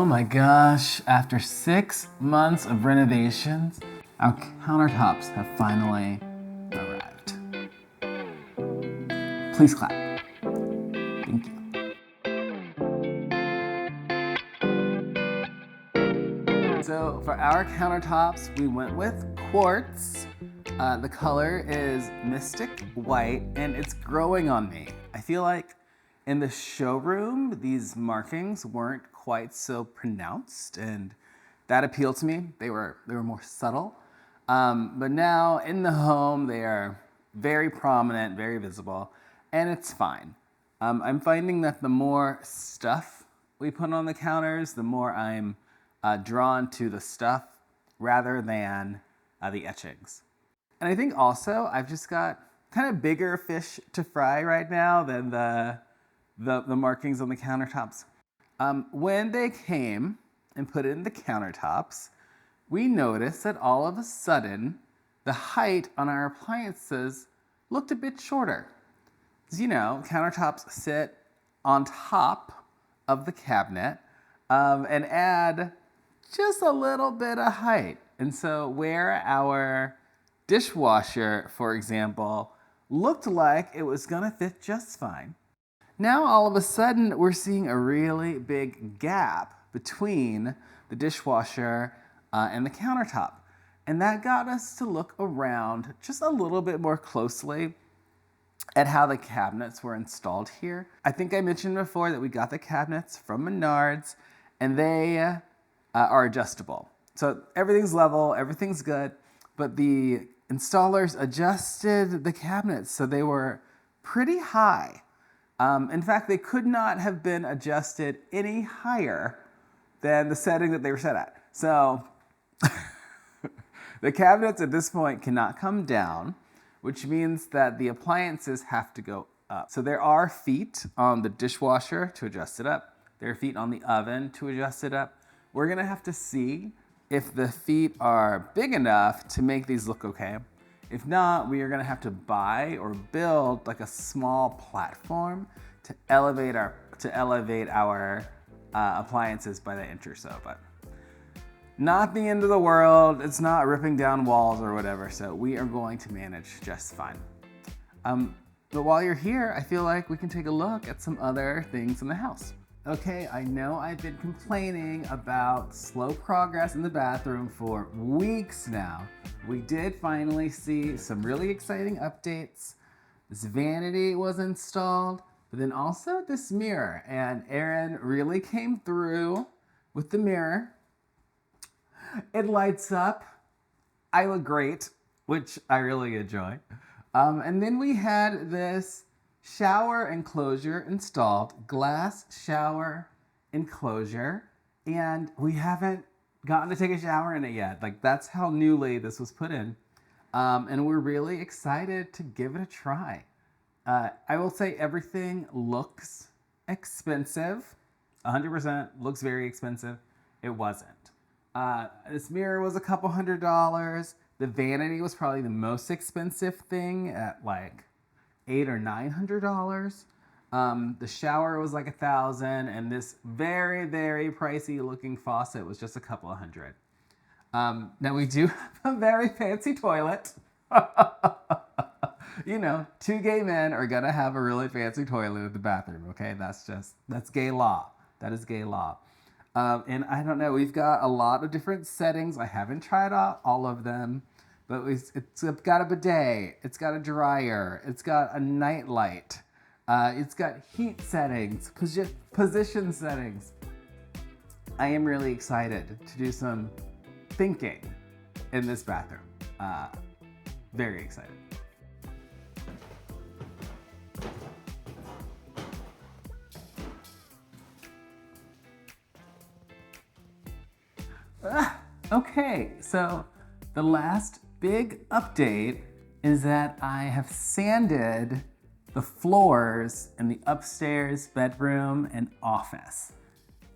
Oh my gosh, after 6 months of renovations, our countertops have finally arrived. Please clap. Thank you. So for our countertops, we went with quartz. The color is Mystic White and it's growing on me. I feel like in the showroom, these markings weren't quite so pronounced and that appealed to me. They were more subtle. But now in the home, they are very prominent, very visible, and it's fine. I'm finding that the more stuff we put on the counters, the more I'm drawn to the stuff rather than the etchings. And I think also I've just got kind of bigger fish to fry right now than the markings on the countertops. When they came and put it in the countertops, we noticed that all of a sudden the height on our appliances looked a bit shorter. As you know, countertops sit on top of the cabinet and add just a little bit of height. And so where our dishwasher, for example, looked like it was gonna fit just fine, now all of a sudden we're seeing a really big gap between the dishwasher and the countertop. And that got us to look around just a little bit more closely at how the cabinets were installed here. I think I mentioned before that we got the cabinets from Menards and they are adjustable. So everything's level, everything's good, but the installers adjusted the cabinets so they were pretty high. In fact, they could not have been adjusted any higher than the setting that they were set at. So the cabinets at this point cannot come down, which means that the appliances have to go up. So there are feet on the dishwasher to adjust it up. There are feet on the oven to adjust it up. We're gonna have to see if the feet are big enough to make these look okay. If not, we are gonna have to buy or build like a small platform to elevate our appliances by the inch or so. But not the end of the world. It's not ripping down walls or whatever. So we are going to manage just fine. But while you're here, I feel like we can take a look at some other things in the house. Okay, I know I've been complaining about slow progress in the bathroom for weeks now. We did finally see some really exciting updates. This vanity was installed, but then also this mirror, and Erin really came through with the mirror. It lights up. I look great, which I really enjoy. And then we had this shower enclosure installed, glass shower enclosure, and we haven't gotten to take a shower in it yet. Like, that's how newly this was put in. And we're really excited to give it a try. I will say everything looks expensive. 100% looks very expensive. It wasn't. This mirror was a couple $100. The vanity was probably the most expensive thing at like $800 or $900. The shower was like $1,000, and this very, very pricey looking faucet was just a couple of hundred. Now we do have a very fancy toilet. You know, 2 gay men are gonna have a really fancy toilet in the bathroom, okay? That's gay law. That is gay law. And I don't know, we've got a lot of different settings. I haven't tried out all of them, but it's got a bidet, it's got a dryer, it's got a night light, it's got heat settings, position settings. I am really excited to do some thinking in this bathroom. Very excited. Okay, so the last big update is that I have sanded the floors in the upstairs bedroom and office.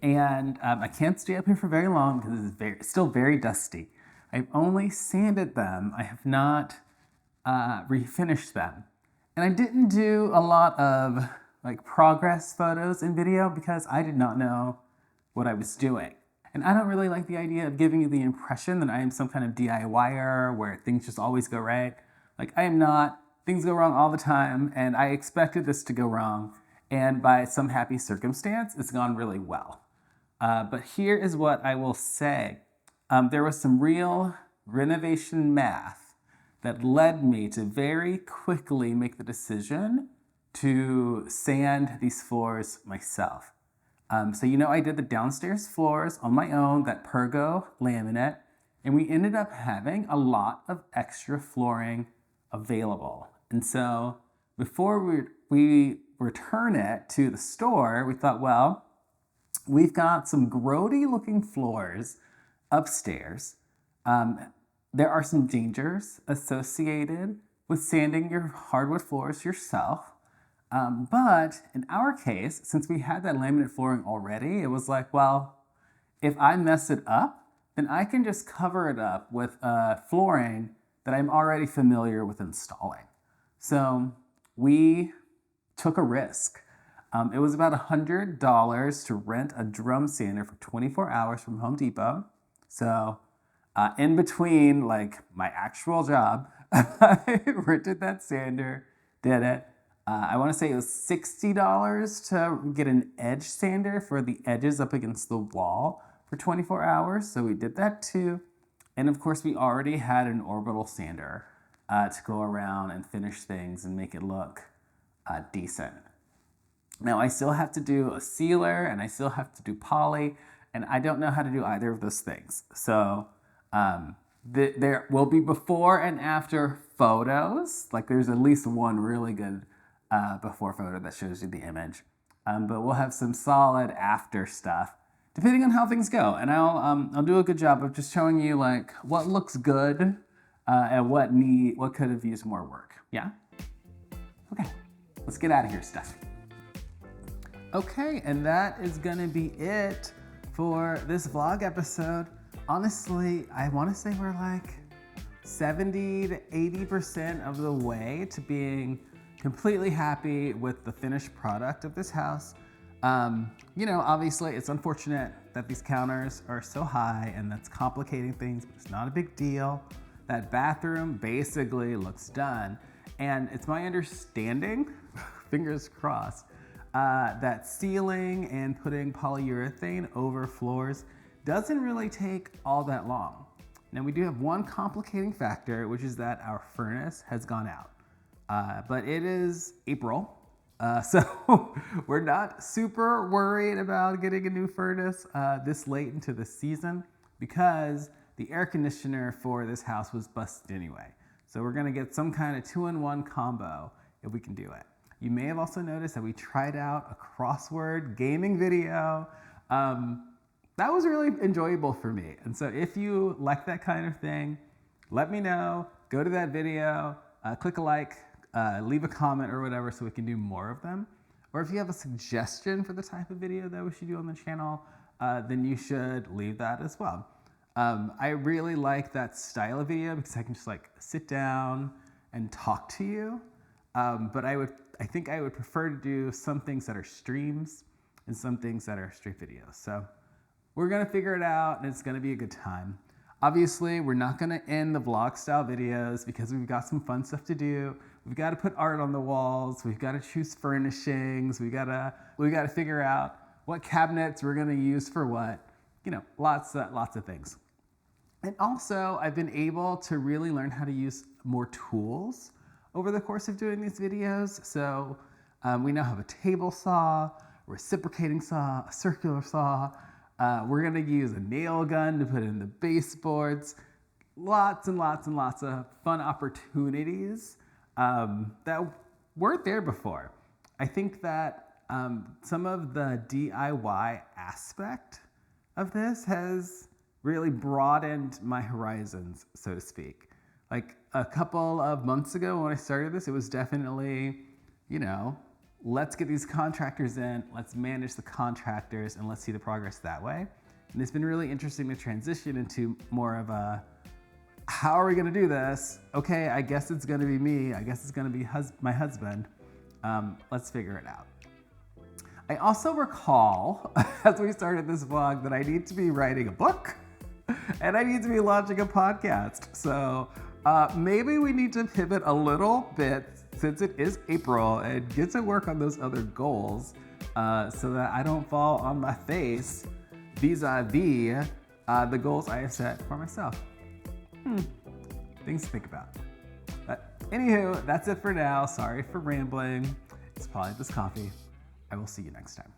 And I can't stay up here for very long because it's still very dusty. I've only sanded them. I have not refinished them. And I didn't do a lot of like progress photos and video because I did not know what I was doing. And I don't really like the idea of giving you the impression that I am some kind of DIYer where things just always go right. Like, I am not. Things go wrong all the time, and I expected this to go wrong. And by some happy circumstance, it's gone really well. But here is what I will say. There was some real renovation math that led me to very quickly make the decision to sand these floors myself. So I did the downstairs floors on my own, that Pergo laminate, and we ended up having a lot of extra flooring available. And so before we return it to the store, we thought, well, we've got some grody looking floors upstairs. There are some dangers associated with sanding your hardwood floors yourself. But in our case, since we had that laminate flooring already, it was like, well, if I mess it up, then I can just cover it up with flooring that I'm already familiar with installing. So we took a risk. It was about $100 to rent a drum sander for 24 hours from Home Depot. So in between like my actual job, I rented that sander, did it. I want to say it was $60 to get an edge sander for the edges up against the wall for 24 hours. So we did that too. And of course, we already had an orbital sander to go around and finish things and make it look decent. Now, I still have to do a sealer and I still have to do poly, and I don't know how to do either of those things. So there will be before and after photos. Like, there's at least one really good before photo that shows you the image. But we'll have some solid after stuff, depending on how things go. And I'll do a good job of just showing you like what looks good and what could have used more work. Yeah? Okay, let's get out of here, Steph. Okay, and that is gonna be it for this vlog episode. Honestly, I wanna say we're like 70 to 80% of the way to being completely happy with the finished product of this house. Obviously it's unfortunate that these counters are so high and that's complicating things, but it's not a big deal. That bathroom basically looks done. And it's my understanding, fingers crossed, that sealing and putting polyurethane over floors doesn't really take all that long. Now we do have one complicating factor, which is that our furnace has gone out. But it is April, so we're not super worried about getting a new furnace this late into the season because the air conditioner for this house was busted anyway. So we're gonna get some kind of 2-in-1 combo if we can do it. You may have also noticed that we tried out a crossword gaming video. That was really enjoyable for me. And so if you like that kind of thing, let me know, go to that video, click a like, leave a comment or whatever so we can do more of them. Or if you have a suggestion for the type of video that we should do on the channel, then you should leave that as well. I really like that style of video because I can just like sit down and talk to you. But I think I would prefer to do some things that are streams and some things that are straight videos. So we're gonna figure it out and it's gonna be a good time. Obviously, we're not gonna end the vlog style videos because we've got some fun stuff to do. We've got to put art on the walls. We've got to choose furnishings. We gotta figure out what cabinets we're gonna use for what. Lots of things. And also, I've been able to really learn how to use more tools over the course of doing these videos. So we now have a table saw, a reciprocating saw, a circular saw. We're gonna use a nail gun to put in the baseboards. Lots and lots and lots of fun opportunities that weren't there before. I think that some of the DIY aspect of this has really broadened my horizons, so to speak. Like a couple of months ago when I started this, it was definitely, let's get these contractors in, let's manage the contractors, and let's see the progress that way. And it's been really interesting to transition into more of a, how are we gonna do this? Okay, I guess it's gonna be me. I guess it's gonna be my husband. Let's figure it out. I also recall, as we started this vlog, that I need to be writing a book and I need to be launching a podcast. So maybe we need to pivot a little bit since it is April and get to work on those other goals so that I don't fall on my face vis-a-vis the goals I have set for myself. Things to think about. But anywho, that's it for now. Sorry for rambling. It's probably this coffee. I will see you next time.